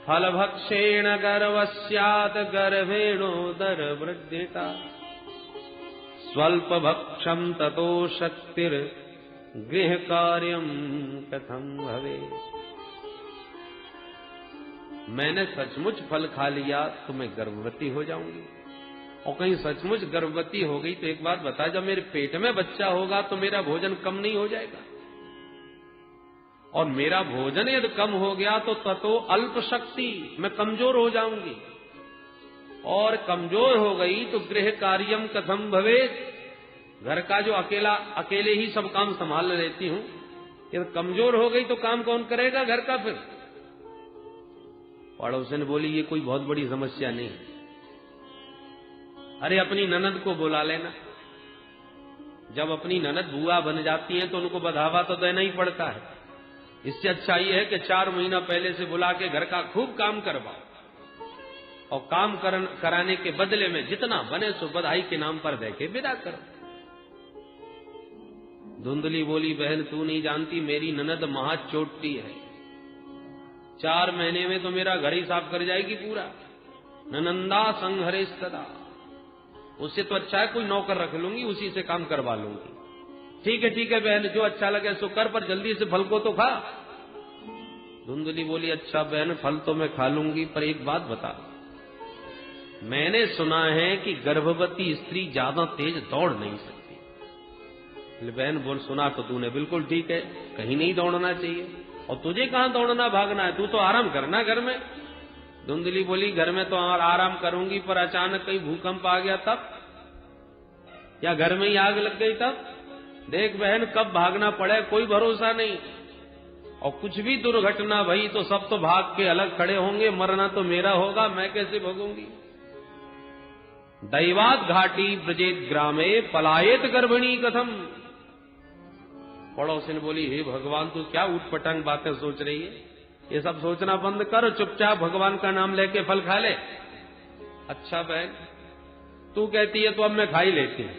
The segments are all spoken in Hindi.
फलभक्षेण गर्वस्यात् गर्भेणोदर वृद्धिता स्वल्पभक्षं ततो शक्तिर गृह कार्यम कथम भवे। मैंने सचमुच फल खा लिया तो मैं गर्भवती हो जाऊंगी, और कहीं सचमुच गर्भवती हो गई तो एक बात बता, जब मेरे पेट में बच्चा होगा तो मेरा भोजन कम नहीं हो जाएगा, और मेरा भोजन यदि कम हो गया तो ततो अल्प शक्ति, मैं कमजोर हो जाऊंगी, और कमजोर हो गई तो गृह कार्यम कथम भवेत्, घर का जो अकेले ही सब काम संभाल लेती हूं, यदि कमजोर हो गई तो काम कौन करेगा घर का फिर। पड़ोसन बोली ये कोई बहुत बड़ी समस्या नहीं, अरे अपनी ननद को बुला लेना, जब अपनी ननद बुआ बन जाती हैं तो उनको बढ़ावा तो देना ही पड़ता है, इससे अच्छा ये है कि 4 महीना पहले से बुला के घर का खूब काम करवाओ, और काम कराने के बदले में जितना बने सो बधाई के नाम पर दे के विदा करो। धुंधली बोली बहन तू नहीं जानती, मेरी ननद महाचोटी है, 4 महीने में तो मेरा घर ही साफ कर जाएगी पूरा। ननंदा संहरे सदा, उससे तो अच्छा है कोई नौकर रख लूंगी, उसी से काम करवा लूंगी। ठीक है बहन, जो अच्छा लगे सो कर, पर जल्दी से फल को तो खा। धुंधली बोली अच्छा बहन फल तो मैं खा लूंगी, पर एक बात बता, मैंने सुना है कि गर्भवती स्त्री ज्यादा तेज दौड़ नहीं सकती। बहन बोल सुना तो तूने बिल्कुल ठीक है, कहीं नहीं दौड़ना चाहिए, और तुझे कहां दौड़ना भागना है, तू तो आराम करना घर में। धुंधली बोली घर में तो आराम करूंगी, पर अचानक कहीं भूकंप आ गया तब, या घर में ही आग लग गई तब, देख बहन कब भागना पड़े कोई भरोसा नहीं, और कुछ भी दुर्घटना भई तो सब तो भाग के अलग खड़े होंगे, मरना तो मेरा होगा, मैं कैसे भगूंगी। दैवात घाटी ब्रजेत ग्रामे पलायेत गर्भिणी कथम। पड़ोसिन बोली हे भगवान तू क्या उठपटांग बातें सोच रही है, ये सब सोचना बंद कर, चुपचाप भगवान का नाम लेके फल खा ले। अच्छा बहन तू कहती है तो अब मैं खा ही लेती हूं,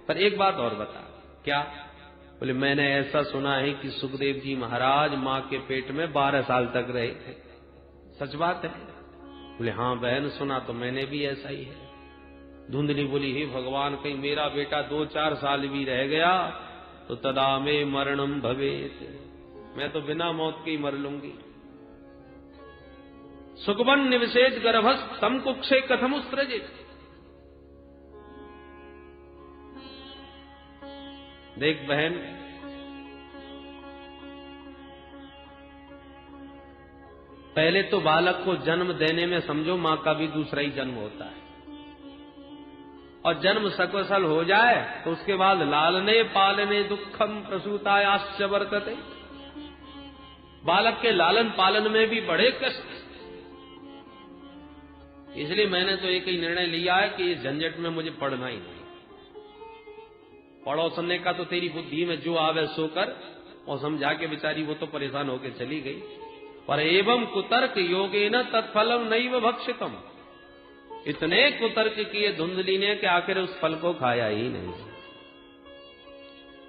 पर एक बात और बता। क्या? बोले मैंने ऐसा सुना है कि सुखदेव जी महाराज मां के पेट में 12 साल तक रहे थे, सच बात है? बोले हाँ बहन सुना तो मैंने भी ऐसा ही है। धुंधली बोली हे भगवान कहीं मेरा बेटा 2-4 साल भी रह गया तो तदा में मरणम भवेत, मैं तो बिना मौत के ही मर लूंगी। सुखवन निवसेत गर्भस तम कुक्षे कथमुस्त्रजित। देख बहन पहले तो बालक को जन्म देने में समझो मां का भी दूसरा ही जन्म होता है, और जन्म सकुशल हो जाए तो उसके बाद लालने पालने दुखम प्रसूतायाश्च वर्तते, बालक के लालन पालन में भी बड़े कष्ट। इसलिए मैंने तो एक ही निर्णय लिया है कि इस झंझट में मुझे पढ़ना ही नहीं। पढ़ो सुनने का तो तेरी बुद्धि में जो आवे सो कर, और समझा के बेचारी वो तो परेशान होकर चली गई। पर एवं कुतर्क योगेन तत्फलम नैव भक्षितम, इतने कुतर्क किए धुंधली ने कि आखिर उस फल को खाया ही नहीं।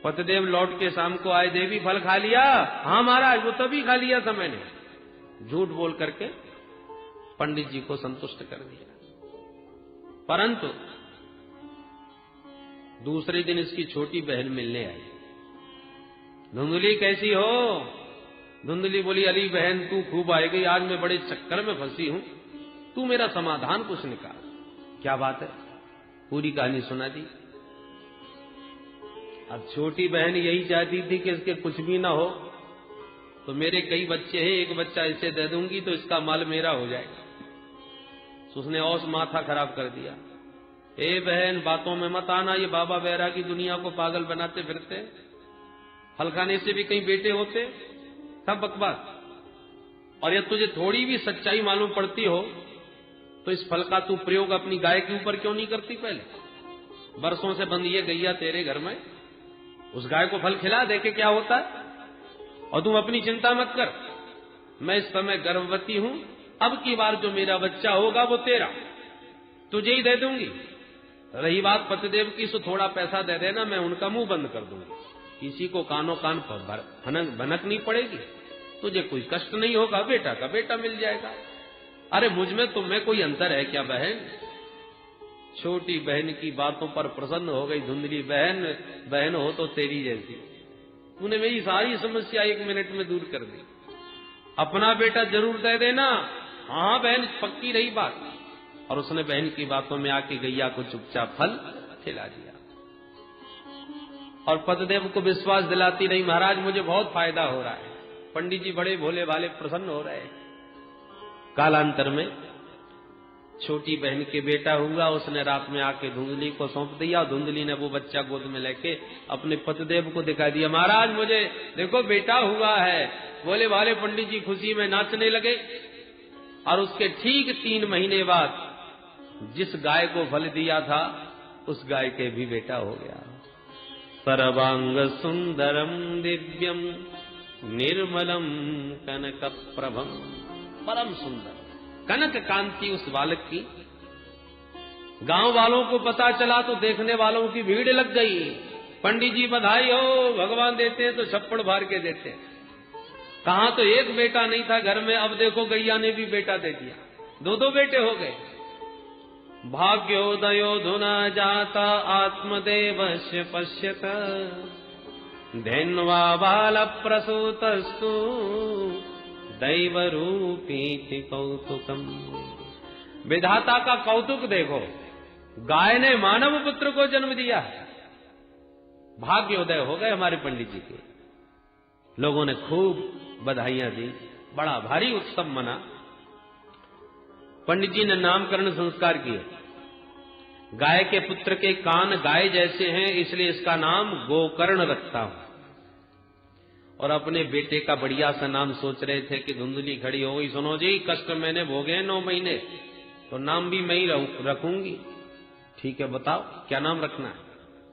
पतिदेव लौट के शाम को आए, देवी फल खा लिया? हाँ महाराज वो तभी खा लिया था मैंने, झूठ बोल करके पंडित जी को संतुष्ट कर दिया। परंतु दूसरे दिन इसकी छोटी बहन मिलने आई। धुंधली कैसी हो? धुंधली बोली अली बहन तू खूब आई गई, आज मैं बड़े चक्कर में फंसी हूं, तू मेरा समाधान कुछ निकाल। क्या बात है? पूरी कहानी सुना दी। अब छोटी बहन यही चाहती थी कि इसके कुछ भी ना हो, तो मेरे कई बच्चे हैं, एक बच्चा इसे दे दूंगी तो इसका माल मेरा हो जाएगा। तो उसने और माथा खराब कर दिया। ए बहन बातों में मत आना, ये बाबा बैरा की दुनिया को पागल बनाते फिरते, फल खाने से भी कहीं बेटे होते, सब बकवास। और यदि तुझे थोड़ी भी सच्चाई मालूम पड़ती हो तो इस फल का तू प्रयोग अपनी गाय के ऊपर क्यों नहीं करती? पहले बरसों से बंद ये गैया तेरे घर में, उस गाय को फल खिला, देखे क्या होता है। और तुम अपनी चिंता मत कर, मैं इस समय गर्भवती हूं, अब की बार जो मेरा बच्चा होगा वो तेरा, तुझे ही दे दूंगी। रही बात पतिदेव की, सो थोड़ा पैसा दे देना, मैं उनका मुंह बंद कर दूंगी, किसी को कानों कान पर भनक नहीं पड़ेगी, तुझे कोई कष्ट नहीं होगा, बेटा का बेटा मिल जाएगा। अरे मुझ में तुम में कोई अंतर है क्या बहन? छोटी बहन की बातों पर प्रसन्न हो गई धुंधली। बहन बहन हो तो तेरी जैसी, तूने मेरी सारी समस्या 1 मिनट में दूर कर दी। अपना बेटा जरूर दे देना। हाँ बहन, पक्की रही बात। और उसने बहन की बातों में आके गैया को चुपचाप फल खिला दिया और पतिदेव को विश्वास दिलाती रही, महाराज मुझे बहुत फायदा हो रहा है। पंडित जी बड़े भोले भाले प्रसन्न हो रहे हैं। कालांतर में छोटी बहन के बेटा हुआ। उसने रात में आके धुंधली को सौंप दिया। धुंधली ने वो बच्चा गोद में लेके अपने पतिदेव को दिखा दिया, महाराज मुझे देखो बेटा हुआ है। भोले भाले पंडित जी खुशी में नाचने लगे। और उसके ठीक 3 महीने बाद जिस गाय को फल दिया था उस गाय के भी बेटा हो गया। सर्वांग सुंदरम दिव्यम निर्मलम कनक प्रभम। परम सुंदर कनक कांति उस बालक की। गांव वालों को पता चला तो देखने वालों की भीड़ लग गई। पंडित जी बधाई हो, भगवान देते हैं तो छप्पड़ भर के देते हैं। कहां तो एक बेटा नहीं था घर में, अब देखो गैया ने भी बेटा दे दिया, 2 बेटे हो गए। भाग्योदयो धुना जाता आत्मदेवस्य पश्यत धन्वा बाल प्रसूतस्तु दैव रूपीति कौतुकम। विधाता का कौतुक देखो, गाय ने मानव पुत्र को जन्म दिया है। भाग्योदय हो गए हमारे पंडित जी के। लोगों ने खूब बधाइयां दी, बड़ा भारी उत्सव मना। पंडित जी ने नामकरण संस्कार किए। गाय के पुत्र के कान गाय जैसे हैं, इसलिए इसका नाम गोकर्ण रखता हूं। और अपने बेटे का बढ़िया सा नाम सोच रहे थे कि धुंधली खड़ी हो गई, सुनो जी कष्ट मैंने भोगे 9 महीने, तो नाम भी मैं ही रखूंगी। ठीक है बताओ क्या नाम रखना है?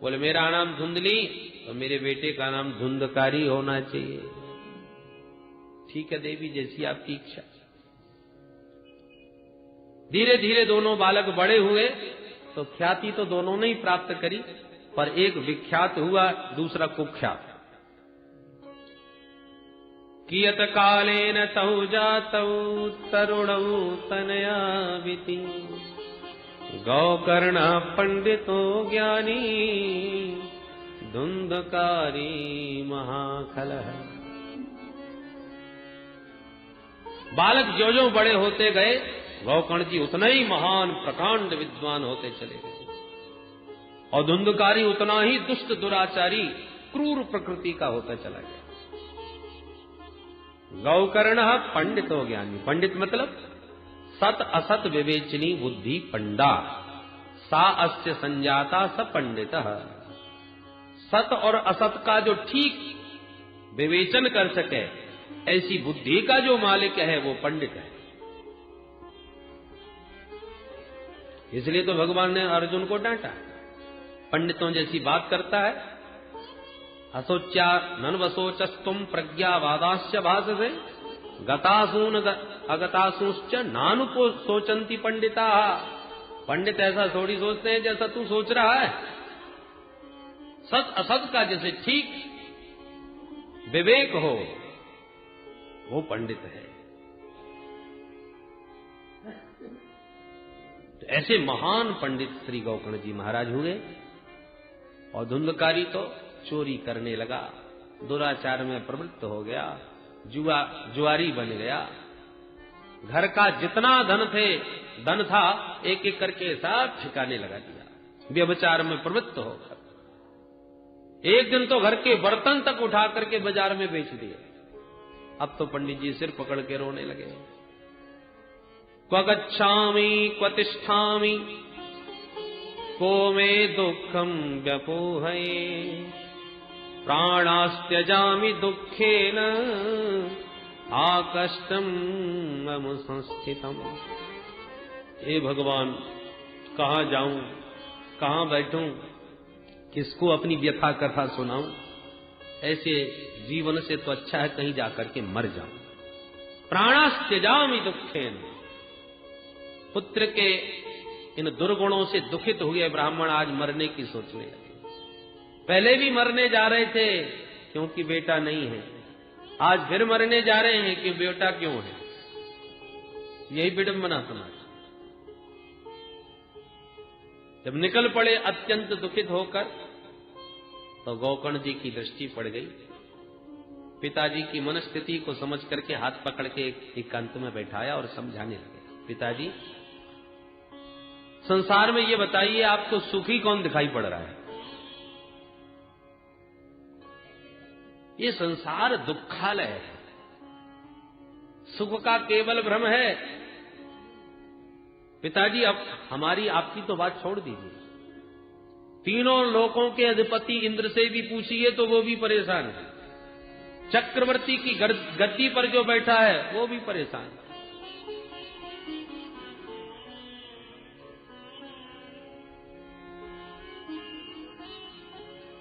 बोले मेरा नाम धुंधली, तो मेरे बेटे का नाम धुंधकारी होना चाहिए। ठीक है देवी, जैसी आपकी इच्छा। धीरे धीरे दोनों बालक बड़े हुए तो ख्याति तो दोनों ने ही प्राप्त करी, पर एक विख्यात हुआ, दूसरा कुख्यात। कियत कालेन तौ जातौ तरुणौ तनयाविति गौकर्ण पंडितो ज्ञानी धुंधकारी महाखलः। बालक जो जो बड़े होते गए, गौकर्ण जी उतना ही महान प्रकांड विद्वान होते चले गए और धुंधकारी उतना ही दुष्ट दुराचारी क्रूर प्रकृति का होता चला गया। गौकर्ण पंडितो ज्ञानी। पंडित मतलब सत असत विवेचनी बुद्धि पंडा, सा अस्य संजाता स पंडित। सत और असत का जो ठीक विवेचन कर सके, ऐसी बुद्धि का जो मालिक है वो पंडित है। इसलिए तो भगवान ने अर्जुन को डांटा, पंडितों जैसी बात करता है। असोच्या नन्वसोचस्तुम प्रज्ञावादाश्च भाससे गतासून अगतासूश्च नानुको सोचंती पंडिता। पंडित ऐसा थोड़ी सोचते हैं जैसा तू सोच रहा है। सत असत का जैसे ठीक विवेक हो वो पंडित है। तो ऐसे महान पंडित श्री गौकर्ण जी महाराज हुए। और धुंधकारी तो चोरी करने लगा, दुराचार में प्रवृत्त हो गया, जुआरी बन गया। घर का जितना धन था एक एक करके सब ठिकाने लगा दिया, व्यभिचार में प्रवृत्त होकर। एक दिन तो घर के बर्तन तक उठा करके बाजार में बेच दिए। अब तो पंडित जी सिर पकड़ के रोने लगे। क्व गच्छामि क्व तिष्ठामि को मे दुःखं व्यपोहये प्राणास्त्यजामि दुःखेन आकष्टं मम संस्थितम्। हे भगवान, कहाँ जाऊं, कहाँ बैठूं, किसको अपनी व्यथा कथा सुनाऊं? ऐसे जीवन से तो अच्छा है कहीं जाकर के मर जाऊं। प्राणास्त्यजामि दुःखेन। पुत्र के इन दुर्गुणों से दुखित हुए ब्राह्मण आज मरने की सोचने लगे। पहले भी मरने जा रहे थे क्योंकि बेटा नहीं है, आज फिर मरने जा रहे हैं कि बेटा क्यों है। यही विडंबना समाज। जब निकल पड़े अत्यंत दुखित होकर, तो गोकर्ण जी की दृष्टि पड़ गई। पिताजी की मनस्थिति को समझ करके हाथ पकड़ के एकांत में बैठाया और समझाने लगे। पिताजी, संसार में ये बताइए, आपको सुखी कौन दिखाई पड़ रहा है? ये संसार दुखालय है, सुख का केवल भ्रम है। पिताजी, अब हमारी आपकी तो बात छोड़ दीजिए, तीनों लोकों के अधिपति इंद्र से भी पूछिए तो वो भी परेशान है। चक्रवर्ती की गद्दी पर जो बैठा है वो भी परेशान है।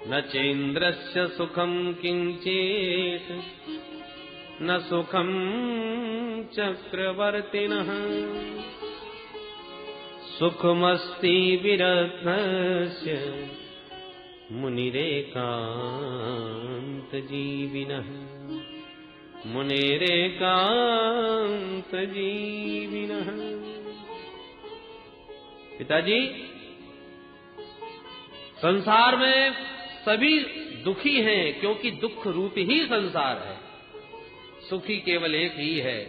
न चेन्द्रस्य सुखम किंचित न सुखम चक्रवर्तिनः सुखमस्ति विरत्नस्य मुनिरेकांत जीविनः मुनिरेकांत जीविनः। पिताजी, संसार में सभी दुखी हैं, क्योंकि दुख रूप ही संसार है। सुखी केवल एक ही है,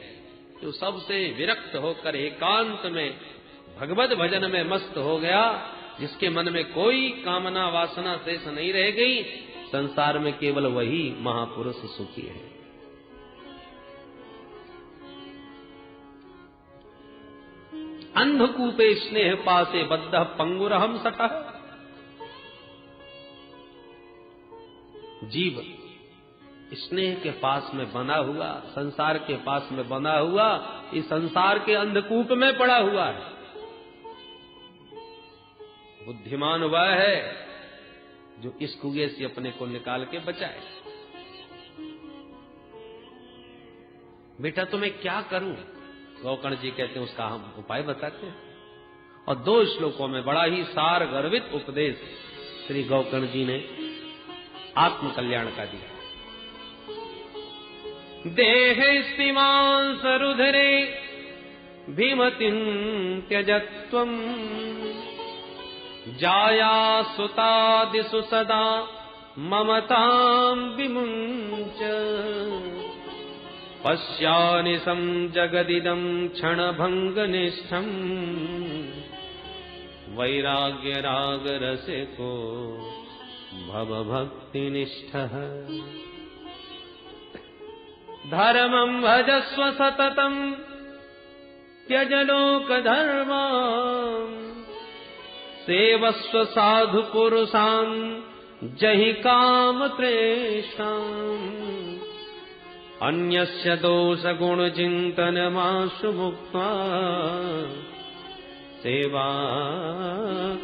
जो सबसे विरक्त होकर एकांत में भगवत भजन में मस्त हो गया, जिसके मन में कोई कामना वासना शेष नहीं रह गई। संसार में केवल वही महापुरुष सुखी है। अंधकूपे स्नेह पासे बद्ध पंगुरहम सटः। जीव स्नेह के पास में बना हुआ, संसार के पास में बना हुआ, इस संसार के अंधकूप में पड़ा हुआ है। बुद्धिमान वह है जो इस कुएं से अपने को निकाल के बचाए। बेटा, तो मैं क्या करूं? गोकर्ण जी कहते हैं, उसका हम उपाय बताते हैं। और 2 श्लोकों में बड़ा ही सार गर्वित उपदेश श्री गोकर्ण जी ने आत्म कल्याण का दिया। देह स्तिमांस रुधिरे भीमतिं त्यजत्वम् जाया सुतादिषु सदा ममतां विमुञ्च पश्यानिशं जगदिदं क्षणभङ्गनिष्ठम् वैराग्यरागरसिको भवभक्तिनिष्ठः धर्मं भजस्व सततं त्यज लोकधर्मान् सेवस्व साधु पुरुषान् जहि कामतृष्णाम् अन्यस्य दोषगुणचिन्तनमाशु मुक्त्वा सेवा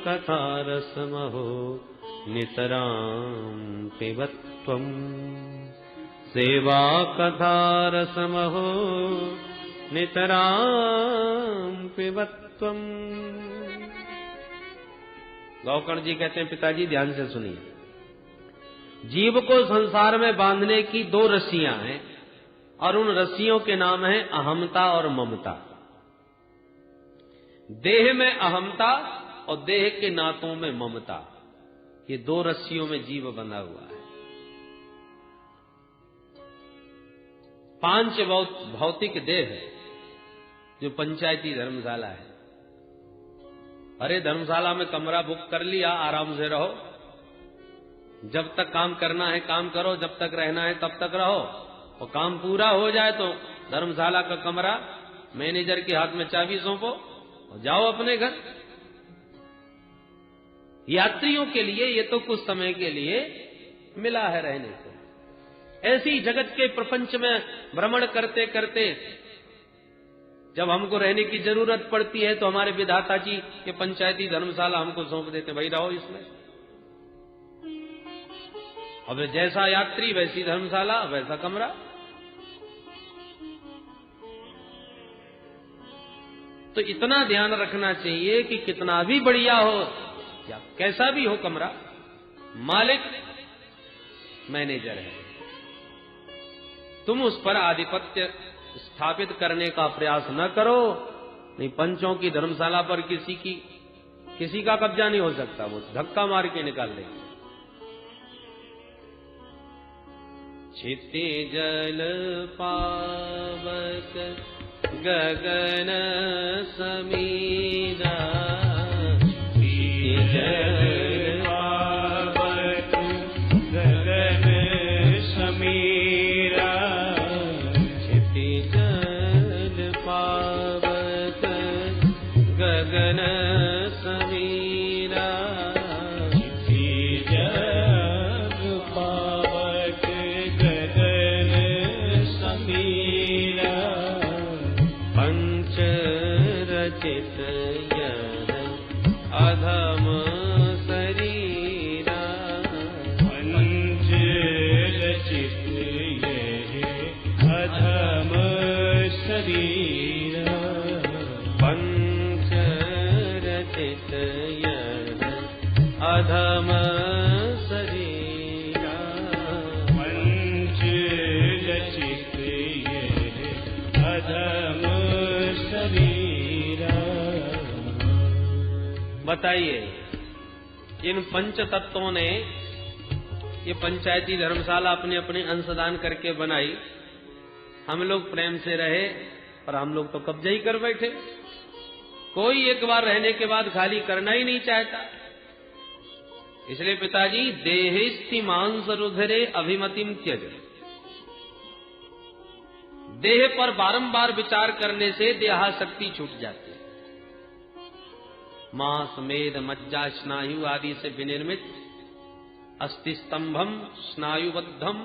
कथारसमहो नितरां पिबत्वम् सेवा कथारसमहो नितरां पिबत्वम्। गोकर्ण जी कहते हैं, पिताजी ध्यान से सुनिए। जीव को संसार में बांधने की 2 रस्सियां हैं, और उन रस्सियों के नाम हैं अहमता और ममता। देह में अहमता और देह के नातों में ममता, ये 2 रस्सियों में जीव बंधा हुआ है। 5 भौतिक देह है, जो पंचायती धर्मशाला है। अरे धर्मशाला में कमरा बुक कर लिया, आराम से रहो, जब तक काम करना है काम करो, जब तक रहना है तब तक रहो, और काम पूरा हो जाए तो धर्मशाला का कमरा मैनेजर के हाथ में चाबी सौंपो और जाओ अपने घर। यात्रियों के लिए ये तो कुछ समय के लिए मिला है रहने को। ऐसी जगत के प्रपंच में भ्रमण करते करते जब हमको रहने की जरूरत पड़ती है तो हमारे विधाता जी के पंचायती धर्मशाला हमको सौंप देते, भाई रहो इसमें। अब जैसा यात्री वैसी धर्मशाला वैसा कमरा। तो इतना ध्यान रखना चाहिए कि कितना भी बढ़िया हो या कैसा भी हो कमरा, मालिक मैनेजर है, तुम उस पर आधिपत्य स्थापित करने का प्रयास न करो, नहीं पंचों की धर्मशाला पर किसी का कब्जा नहीं हो सकता, वो धक्का मार के निकाल देंगे। क्षितिजल पावक गगन समीरा, क्षितिजल पावक गगन समीरा, क्षितिजल पावक गगन समीरा, क्षितिजल पावक गगन समीरा, पंच रचित यह अधम शरीरा, पंच रचित यह अधम शरीरा, पंच रचित यह अधम शरीरा, पंच रचित यह अधम शरीरा। बताइए, इन पंच तत्वों ने ये पंचायती धर्मशाला अपने अपने अंशदान करके बनाई। हम लोग प्रेम से रहे, पर हम लोग तो कब्जा ही कर बैठे। कोई एक बार रहने के बाद खाली करना ही नहीं चाहता। इसलिए पिताजी, देहिस्ति मांस रुधिरे अभिमतिम त्यज, देह पर बारंबार विचार करने से देहाशक्ति छूट जाती है। मांस, मेद, मज्जा, स्नायु आदि से विनिर्मित अस्थि स्तंभम स्नायुबद्धम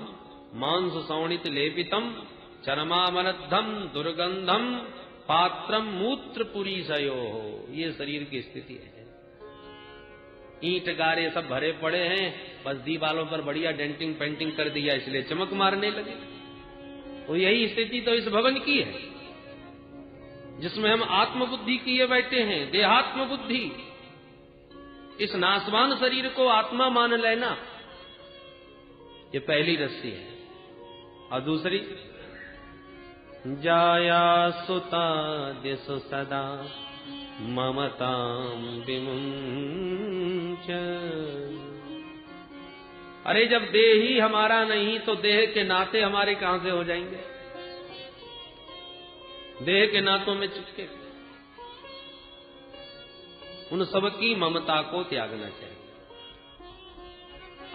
मांस सौणित लेपितम चरमामलद्धम दुर्गंधम पात्रम मूत्र पुरीशयो, ये शरीर की स्थिति है। ईंट गारे सब भरे पड़े हैं, बस दीवालों पर बढ़िया डेंटिंग पेंटिंग कर दिया, इसलिए चमक मारने लगे। तो यही स्थिति तो इस भवन की है, जिसमें हम आत्मबुद्धि किए बैठे हैं, देहात्म बुद्धि। इस नासवान शरीर को आत्मा मान लेना, ये पहली रस्सी है। और दूसरी, जाया सुता दिशु सदा ममताम विमुंच। अरे जब देह ही हमारा नहीं तो देह के नाते हमारे कहां से हो जाएंगे? देह के नातों में चिपके। उन सबकी ममता को त्यागना चाहिए।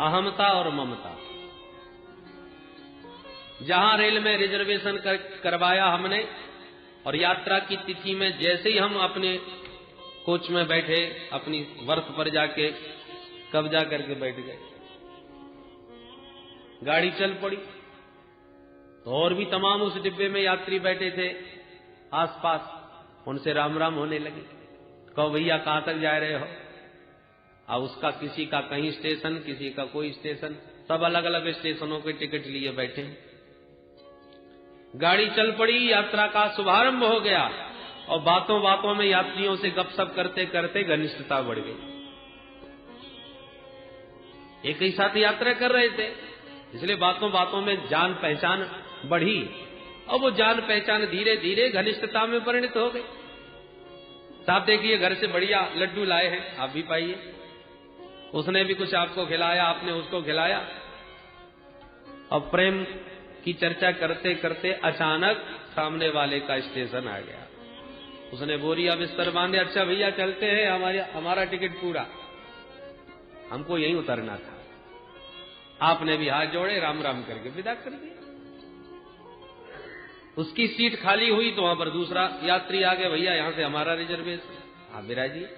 अहमता और ममता। जहां रेल में रिजर्वेशन करवाया हमने और यात्रा की तिथि में जैसे ही हम अपने कोच में बैठे, अपनी बर्थ पर जाके कब्जा करके बैठ गए, गाड़ी चल पड़ी तो और भी तमाम उस डिब्बे में यात्री बैठे थे आसपास, उनसे राम राम होने लगे। कहो भैया कहां तक जा रहे हो? अब उसका किसी का कहीं स्टेशन, किसी का कोई स्टेशन, सब अलग अलग स्टेशनों के टिकट लिए बैठे। गाड़ी चल पड़ी, यात्रा का शुभारंभ हो गया और बातों बातों में यात्रियों से गपशप करते करते घनिष्ठता बढ़ गई। एक ही साथ यात्रा कर रहे थे, इसलिए बातों बातों में जान पहचान बढ़ी और वो जान पहचान धीरे धीरे घनिष्ठता में परिणत हो गई। साहब देखिए, घर से बढ़िया लड्डू लाए हैं, आप भी पाइए। उसने भी कुछ आपको खिलाया, आपने उसको खिलाया। और प्रेम की चर्चा करते करते अचानक सामने वाले का स्टेशन आ गया। उसने बोरिया बिस्तर बांधे, अच्छा भैया चलते हैं, हमारा टिकट पूरा, हमको यहीं उतरना था। आपने भी हाथ जोड़े, राम राम करके विदा कर दिया। उसकी सीट खाली हुई तो वहां पर दूसरा यात्री आ गया, भैया यहां से हमारा रिजर्वेशन, आप विराजिए।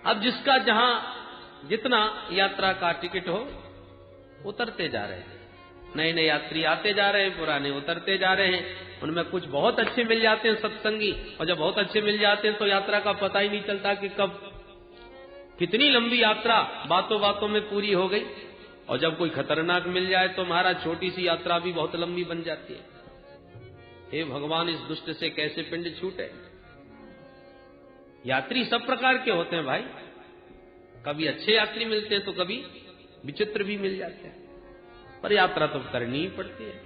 अब जिसका जहां जितना यात्रा का टिकट हो, उतरते जा रहे हैं। नए नए यात्री आते जा रहे हैं, पुराने उतरते जा रहे हैं। उनमें कुछ बहुत अच्छे मिल जाते हैं सत्संगी, और जब बहुत अच्छे मिल जाते हैं तो यात्रा का पता ही नहीं चलता कि कब कितनी लंबी यात्रा बातों बातों में पूरी हो गई। और जब कोई खतरनाक मिल जाए तो महाराज छोटी सी यात्रा भी बहुत लंबी बन जाती है। हे भगवान, इस दुष्ट से कैसे पिंड छूटे। यात्री सब प्रकार के होते हैं भाई, कभी अच्छे यात्री मिलते हैं तो कभी विचित्र भी मिल जाते हैं, पर यात्रा तो करनी ही पड़ती है।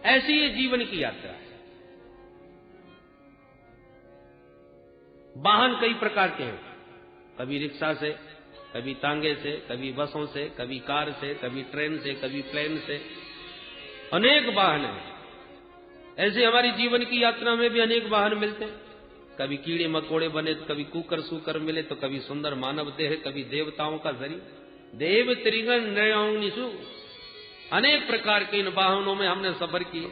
ऐसी ये जीवन की यात्रा है। वाहन कई प्रकार के हैं, कभी रिक्शा से, कभी तांगे से, कभी बसों से, कभी कार से, कभी ट्रेन से, कभी प्लेन से, अनेक वाहन हैं। ऐसे हमारी जीवन की यात्रा में भी अनेक वाहन मिलते हैं। कभी कीड़े मकोड़े बने तो कभी कुकर सुकर मिले, तो कभी सुंदर मानव देह, कभी देवताओं का जरी, देव त्रिगण नयनिषु, अनेक प्रकार के इन वाहनों में हमने सफर किए।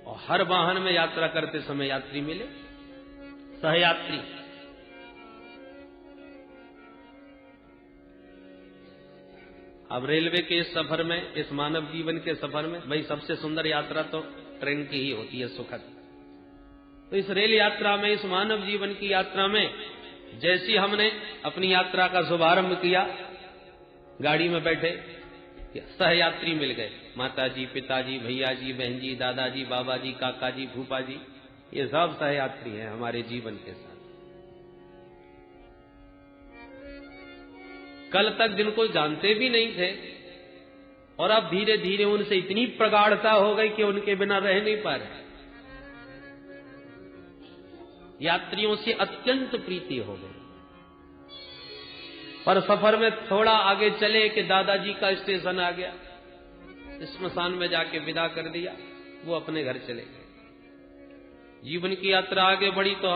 और हर वाहन में यात्रा करते समय यात्री मिले, सहयात्री। अब रेलवे के इस सफर में, इस मानव जीवन के सफर में, भाई सबसे सुंदर यात्रा तो ट्रेन की ही होती है, सुखद। तो इस रेल यात्रा में, इस मानव जीवन की यात्रा में, जैसी हमने अपनी यात्रा का शुभारंभ किया, गाड़ी में बैठे सहयात्री मिल गए, माताजी, पिताजी, भैया जी, बहन जी, दादाजी, बाबा जी, काका जी, फूफा जी, ये सब सहयात्री हैं हमारे जीवन के साथ। कल तक जिनको जानते भी नहीं थे और अब धीरे धीरे उनसे इतनी प्रगाढ़ता हो गई कि उनके बिना रह नहीं पा रहे। यात्रियों से अत्यंत प्रीति हो गई। पर सफर में थोड़ा आगे चले कि दादाजी का स्टेशन आ गया, स्मशान में जाके विदा कर दिया, वो अपने घर चले गए। जीवन की यात्रा आगे बढ़ी तो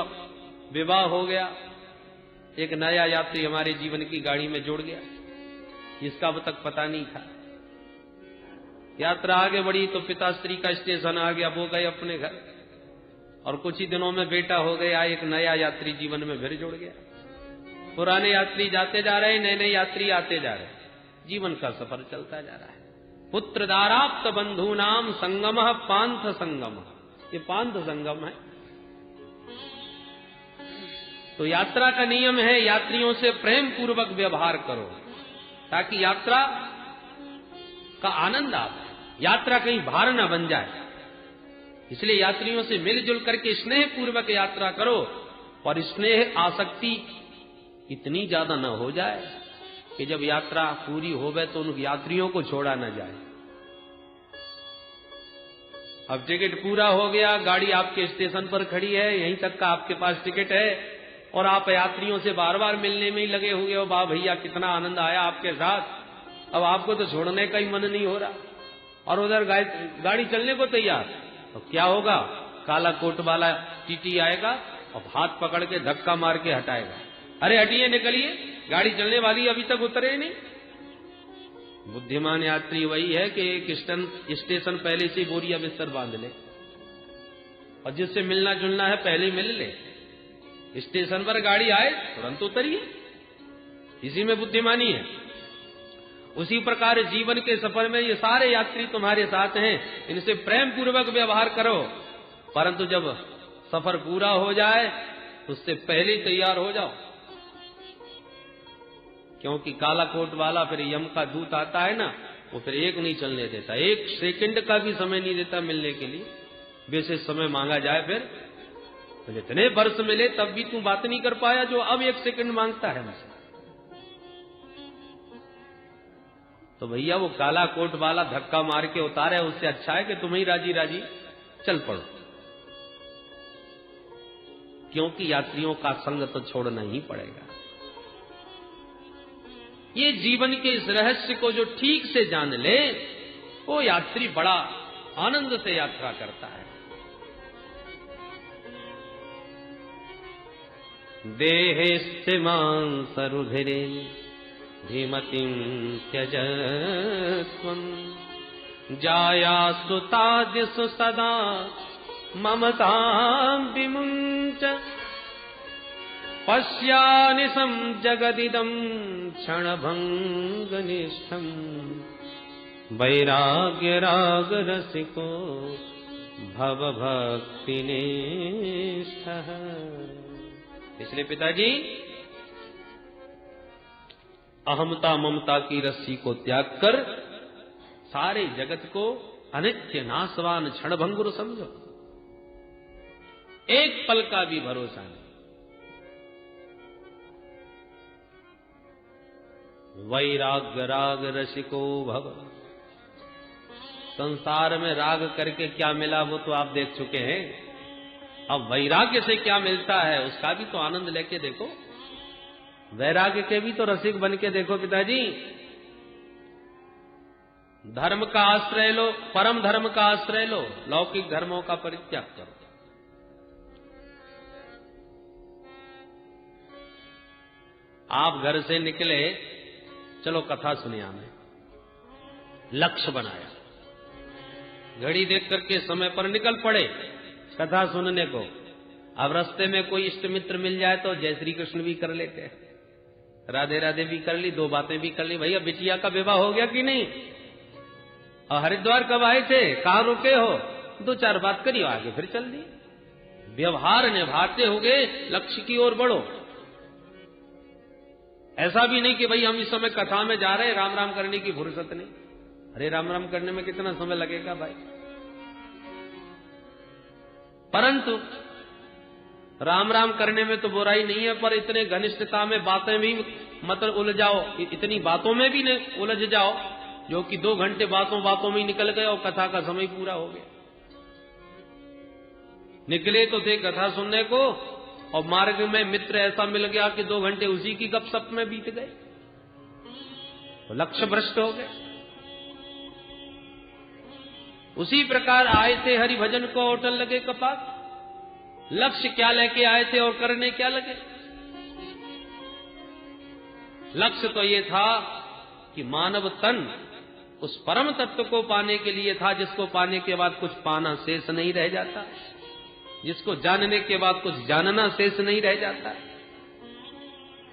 विवाह हो गया, एक नया यात्री हमारे जीवन की गाड़ी में जुड़ गया, जिसका अब तक पता नहीं था। यात्रा आगे बढ़ी तो पिताश्री का स्टेशन आ गया, वो गए अपने घर, और कुछ ही दिनों में बेटा हो गया, एक नया यात्री जीवन में फिर जुड़ गया। पुराने यात्री जाते जा रहे, नए नए यात्री आते जा रहे, जीवन का सफर चलता जा रहा है। पुत्र दाराप्त बंधु नाम संगम पांथ संगम, ये पांथ संगम है। तो यात्रा का नियम है, यात्रियों से प्रेम पूर्वक व्यवहार करो ताकि यात्रा का आनंद आए, यात्रा कहीं भार न बन जाए। इसलिए यात्रियों से मिलजुल करके स्नेह पूर्वक यात्रा करो, और स्नेह आसक्ति इतनी ज्यादा न हो जाए कि जब यात्रा पूरी होवे तो उन यात्रियों को छोड़ा न जाए। अब टिकट पूरा हो गया, गाड़ी आपके स्टेशन पर खड़ी है, यहीं तक का आपके पास टिकट है, और आप यात्रियों से बार बार मिलने में ही लगे हुए हो, वाह भैया कितना आनंद आया आपके साथ। अब आपको तो छोड़ने का ही मन नहीं हो रहा, और उधर गाड़ी चलने को तैयार। तो क्या होगा, काला कोट वाला टीटी आएगा और हाथ पकड़ के धक्का मार के हटाएगा, अरे हटिए, निकलिए, गाड़ी चलने वाली अभी तक उतरे नहीं। बुद्धिमान यात्री वही है कि एक स्टेशन पहले से बोरिया बिस्तर बांध ले, और जिससे मिलना जुलना है पहले मिल ले, स्टेशन पर गाड़ी आए तुरंत उतरिए, इसी में बुद्धिमानी है। उसी प्रकार जीवन के सफर में ये सारे यात्री तुम्हारे साथ हैं, इनसे प्रेम पूर्वक व्यवहार करो, परंतु जब सफर पूरा हो जाए तो उससे पहले तैयार हो जाओ, क्योंकि काला कोट वाला फिर यम का दूत आता है ना, वो फिर एक नहीं चलने देता, एक सेकंड का भी समय नहीं देता मिलने के लिए। विशेष समय मांगा जाए फिर तो जितने वर्ष मिले तब भी तू बात नहीं कर पाया जो अब एक सेकंड मांगता है मुझसे। तो भैया वो काला कोट वाला धक्का मार के उतारे, उससे अच्छा है कि तुम ही राजी राजी चल पड़ो, क्योंकि यात्रियों का संग तो छोड़ना ही पड़ेगा। ये जीवन के इस रहस्य को जो ठीक से जान ले, वो यात्री बड़ा आनंद से यात्रा करता है। देहेस्थिमां सरुधिरे धीमतिं त्यजत्वं जायास्तु तादिषु सदा ममतां विमुञ्च पश्यानिशं जगदिदं क्षणभङ्गनिष्ठं वैराग्यरागरसिको भवभक्तिनिष्ठः। इसलिए पिताजी, अहमता ममता की रस्सी को त्याग कर सारे जगत को अनित्य नाशवान क्षणभंगुर समझो, एक पल का भी भरोसा नहीं। वैराग्य राग रसिको भव। संसार में राग करके क्या मिला वो तो आप देख चुके हैं। अब वैराग्य से क्या मिलता है उसका भी तो आनंद लेके देखो। वैराग्य के भी तो रसिक बन के देखो पिताजी। धर्म का आश्रय लो, परम धर्म का आश्रय लो, लौकिक धर्मों का परित्याग करो। आप घर से निकले, चलो कथा सुने, हमें लक्ष्य बनाया, घड़ी देख करके समय पर निकल पड़े कथा सुनने को। अब रास्ते में कोई इष्ट मित्र मिल जाए तो जय श्री कृष्ण भी कर लेते हैं, राधे राधे भी कर ली, दो बातें भी कर ली। भैया बिटिया का विवाह हो गया कि नहीं, और हरिद्वार कब आए थे, कहां रुके हो, दो चार बात करियो, आगे फिर चल दी। व्यवहार निभाते हुए लक्ष्य की ओर बढ़ो। ऐसा भी नहीं कि भाई हम इस समय कथा में जा रहे हैं, राम राम करने की फुर्सत नहीं। अरे राम राम करने में कितना समय लगेगा भाई। परंतु राम राम करने में तो बुराई नहीं है, पर इतने घनिष्ठता में बातें भी मतलब उलझाओ, इतनी बातों में भी नहीं उलझ जाओ जो कि 2 घंटे बातों में ही निकल गए और कथा का समय पूरा हो गया। निकले तो थे कथा सुनने को और मार्ग में मित्र ऐसा मिल गया कि 2 घंटे उसी की गपशप में बीत गए, तो लक्ष्य भ्रष्ट हो गए। उसी प्रकार आए थे हरि भजन को होटल लगे कपाट, लक्ष्य क्या लेके आए थे और करने क्या लगे। लक्ष्य तो ये था कि मानव तन उस परम तत्व को पाने के लिए था, जिसको पाने के बाद कुछ पाना शेष नहीं रह जाता, जिसको जानने के बाद कुछ जानना शेष नहीं रह जाता।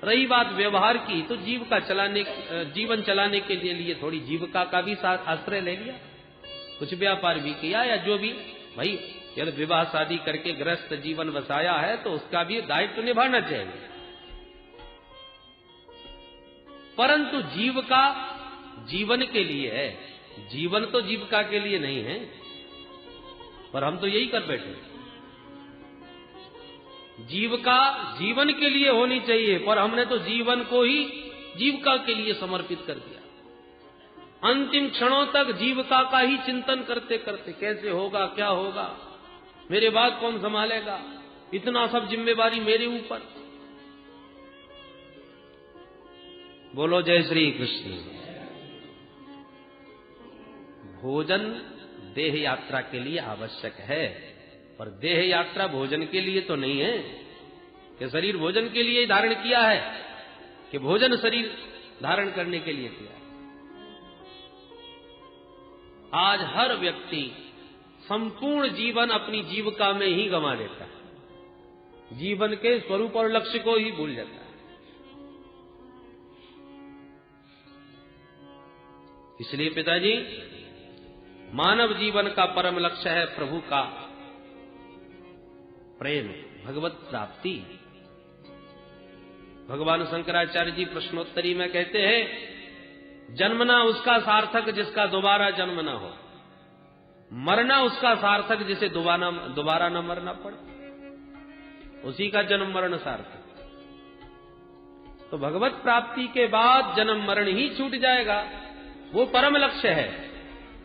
रही बात व्यवहार की, तो जीवन चलाने के लिए थोड़ी जीविका का भी आश्रय ले लिया, कुछ व्यापार भी किया या जो भी। भाई यदि विवाह शादी करके गृहस्थ जीवन बसाया है तो उसका भी दायित्व निभाना चाहिए। परंतु जीविका जीवन के लिए है, जीवन तो जीविका के लिए नहीं है। पर हम तो यही कर बैठे, जीविका जीवन के लिए होनी चाहिए, पर हमने तो जीवन को ही जीविका के लिए समर्पित कर दिया। अंतिम क्षणों तक जीविका का ही चिंतन करते करते कैसे होगा, क्या होगा, मेरे बाद कौन संभालेगा, इतना सब जिम्मेवारी मेरे ऊपर। बोलो जय श्री कृष्ण। भोजन देह यात्रा के लिए आवश्यक है, पर देह यात्रा भोजन के लिए तो नहीं है कि शरीर भोजन के लिए ही धारण किया है, कि भोजन शरीर धारण करने के लिए किया है। आज हर व्यक्ति संपूर्ण जीवन अपनी जीविका में ही गंवा देता है, जीवन के स्वरूप और लक्ष्य को ही भूल जाता है। इसलिए पिताजी, मानव जीवन का परम लक्ष्य है प्रभु का प्रेम, भगवत प्राप्ति। भगवान शंकराचार्य जी प्रश्नोत्तरी में कहते हैं, जन्मना उसका सार्थक जिसका दोबारा जन्म ना हो, मरना उसका सार्थक जिसे दोबारा न मरना पड़े, उसी का जन्म मरण सार्थक। तो भगवत प्राप्ति के बाद जन्म मरण ही छूट जाएगा, वो परम लक्ष्य है।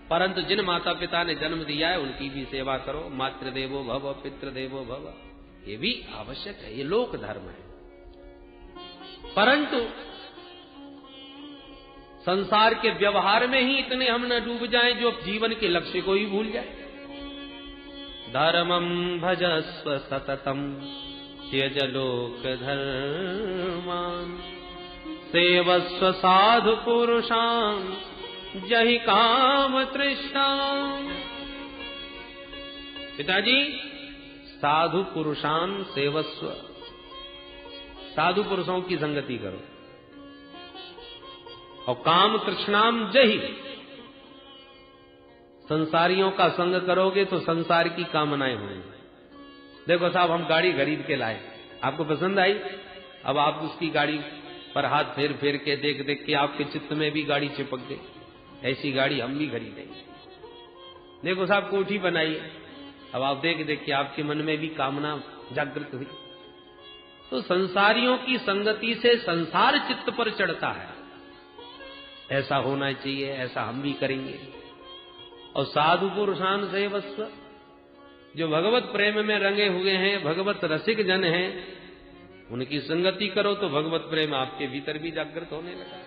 परंतु जिन माता पिता ने जन्म दिया है उनकी भी सेवा करो, मातृदेवो भव पितृदेवो भव, ये भी आवश्यक है, ये लोक धर्म है। परंतु संसार के व्यवहार में ही इतने हम न डूब जाएं जो जीवन के लक्ष्य को ही भूल जाए। धर्मं भजस्व सततम त्यज लोक धर्मान, सेवस्व साधु पुरुषान् जहि काम तृष्णा। पिताजी, साधु पुरुषान् सेवस्व, साधु पुरुषों की संगति करो, और काम तृष्णाम जहि, संसारियों का संग करोगे तो संसार की कामनाएं होंगी। देखो साहब, हम गाड़ी खरीद के लाए, आपको पसंद आई, अब आप उसकी गाड़ी पर हाथ फेर फेर के देख देख के आपके चित्त में भी गाड़ी चिपक गई, ऐसी गाड़ी हम भी खरीदेंगे। देखो साहब, कोठी बनाई, अब आप देख देख के आपके मन में भी कामना जागृत हुई। तो संसारियों की संगति से संसार चित्त पर चढ़ता है, ऐसा होना चाहिए, ऐसा हम भी करेंगे। और साधु पुरुषान सेवस्व, जो भगवत प्रेम में रंगे हुए हैं, भगवत रसिक जन हैं, उनकी संगति करो तो भगवत प्रेम आपके भीतर भी जागृत होने लगा।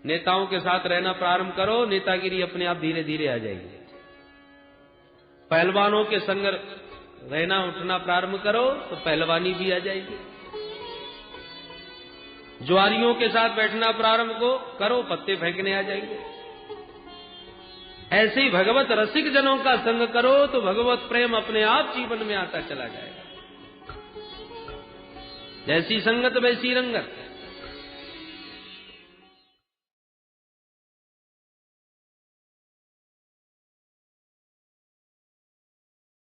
नेताओं के साथ रहना प्रारंभ करो, नेतागिरी अपने आप धीरे धीरे आ जाएगी। पहलवानों के संग रहना उठना प्रारंभ करो तो पहलवानी भी आ जाएगी। जुआरियों के साथ बैठना प्रारंभ करो, पत्ते फेंकने आ जाएंगे। ऐसे ही भगवत रसिक जनों का संग करो तो भगवत प्रेम अपने आप जीवन में आता चला जाएगा। जैसी संगत वैसी रंगत।